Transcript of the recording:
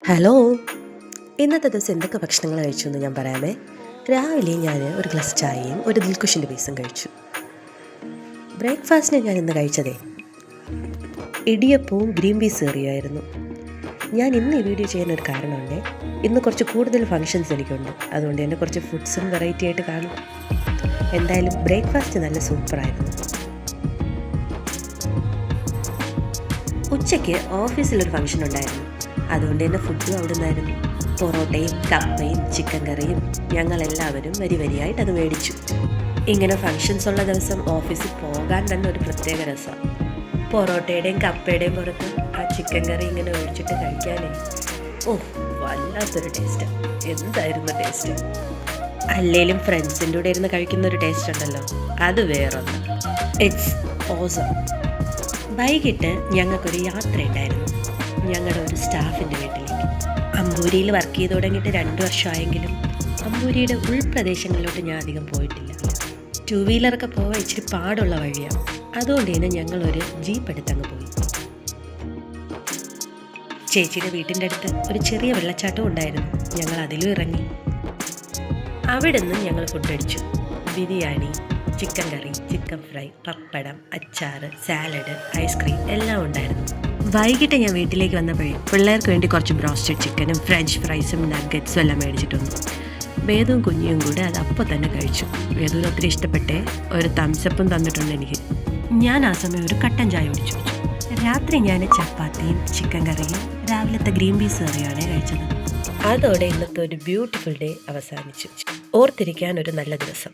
Hello, ഇന്നത്തെ ദിവസം എന്തൊക്കെ ഭക്ഷണങ്ങൾ കഴിച്ചു എന്ന് ഞാൻ പറയാമേ. രാവിലെ ഞാൻ ഒരു ഗ്ലാസ് ചായയും ഒരു ദിൽക്കുഷിൻ്റെ പീസും കഴിച്ചു. ബ്രേക്ക്ഫാസ്റ്റിന് ഞാൻ ഇന്ന് കഴിച്ചതേ ഇടിയപ്പവും ഗ്രീൻ പീസ് കറിയായിരുന്നു. ഞാൻ ഇന്ന് ഈ വീഡിയോ ചെയ്യുന്ന ഒരു കാരണമുണ്ട്. ഇന്ന് കുറച്ച് കൂടുതൽ ഫങ്ഷൻസ് എനിക്കുണ്ട്, അതുകൊണ്ട് തന്നെ കുറച്ച് ഫുഡ്സും വെറൈറ്റി ആയിട്ട് കാണും. എന്തായാലും ബ്രേക്ക്ഫാസ്റ്റ് നല്ല സൂപ്പറായിരുന്നു. ഉച്ചയ്ക്ക് ഓഫീസിലൊരു ഫങ്ഷൻ ഉണ്ടായിരുന്നു, അതുകൊണ്ട് തന്നെ ഫുഡും അവിടെ നിന്നായിരുന്നു. പൊറോട്ടയും കപ്പയും ചിക്കൻ കറിയും ഞങ്ങളെല്ലാവരും വരിയായിട്ട് അത് മേടിച്ചു. ഇങ്ങനെ ഫങ്ഷൻസ് ഉള്ള ദിവസം ഓഫീസിൽ പോകാൻ തന്നെ ഒരു പ്രത്യേക രസമാണ്. പൊറോട്ടയുടെയും കപ്പയുടെയും പുറത്ത് ആ ചിക്കൻ കറി ഇങ്ങനെ ഒഴിച്ചിട്ട് കഴിക്കാനേ വല്ലാത്തൊരു ടേസ്റ്റാണ്. എന്തായിരുന്നു ടേസ്റ്റ്! അല്ലേലും ഫ്രണ്ട്സിൻ്റെ കൂടെ ഇരുന്ന് കഴിക്കുന്ന ഒരു ടേസ്റ്റ് ഉണ്ടല്ലോ, അത് വേറൊന്ന്. It's awesome. വൈകിട്ട് ഞങ്ങൾക്കൊരു യാത്ര ഉണ്ടായിരുന്നു, ഞങ്ങളുടെ ഒരു സ്റ്റാഫിൻ്റെ വീട്ടിലേക്ക്. അമ്പൂരിയിൽ വർക്ക് ചെയ്ത് തുടങ്ങിയിട്ട് 2 വർഷമായെങ്കിലും അമ്പൂരിയുടെ ഉൾപ്രദേശങ്ങളിലോട്ട് ഞാൻ അധികം പോയിട്ടില്ല. 2 വീലറൊക്കെ പോകാൻ ഇച്ചിരി പാടുള്ള വഴിയാണ്, അതുകൊണ്ട് തന്നെ ഞങ്ങളൊരു ജീപ്പ് എടുത്തങ്ങ് പോയി. ചേച്ചിയുടെ വീട്ടിൻ്റെ അടുത്ത് ഒരു ചെറിയ വെള്ളച്ചാട്ടവും ഉണ്ടായിരുന്നു, ഞങ്ങൾ അതിലും ഇറങ്ങി. അവിടെ നിന്ന് ഞങ്ങൾ ഫുഡ് അടിച്ചു. ബിരിയാണി, ചിക്കൻ കറി, ചിക്കൻ ഫ്രൈ, പപ്പടം, അച്ചാർ, സാലഡ്, ഐസ്ക്രീം എല്ലാം ഉണ്ടായിരുന്നു. വൈകിട്ട് ഞാൻ വീട്ടിലേക്ക് വന്നപ്പോഴേ പിള്ളേർക്ക് വേണ്ടി കുറച്ച് ബ്രോസ്റ്റഡ് ചിക്കനും ഫ്രഞ്ച് ഫ്രൈസും നഗ്ഗറ്റ്സും എല്ലാം മേടിച്ചിട്ടുണ്ട്. വേദവും കുഞ്ഞിയും കൂടെ അത് അപ്പോൾ തന്നെ കഴിച്ചു. വേദുവിന് ഒത്തിരി ഇഷ്ടപ്പെട്ടേ ഒരു തംസപ്പും തന്നിട്ടുണ്ട് എനിക്ക്. ഞാൻ ആ സമയം ഒരു കട്ടൻ ചായ കുടിച്ചു. രാത്രി ഞാൻ ചപ്പാത്തിയും ചിക്കൻ കറിയും രാവിലത്തെ ഗ്രീൻ പീസ് കറിയാണ് കഴിച്ചത്. അതോടെ ഇന്നത്തെ ഒരു ബ്യൂട്ടിഫുൾ ഡേ അവസാനിച്ചു. ഓർത്തിരിക്കാൻ ഒരു നല്ല ദിവസം.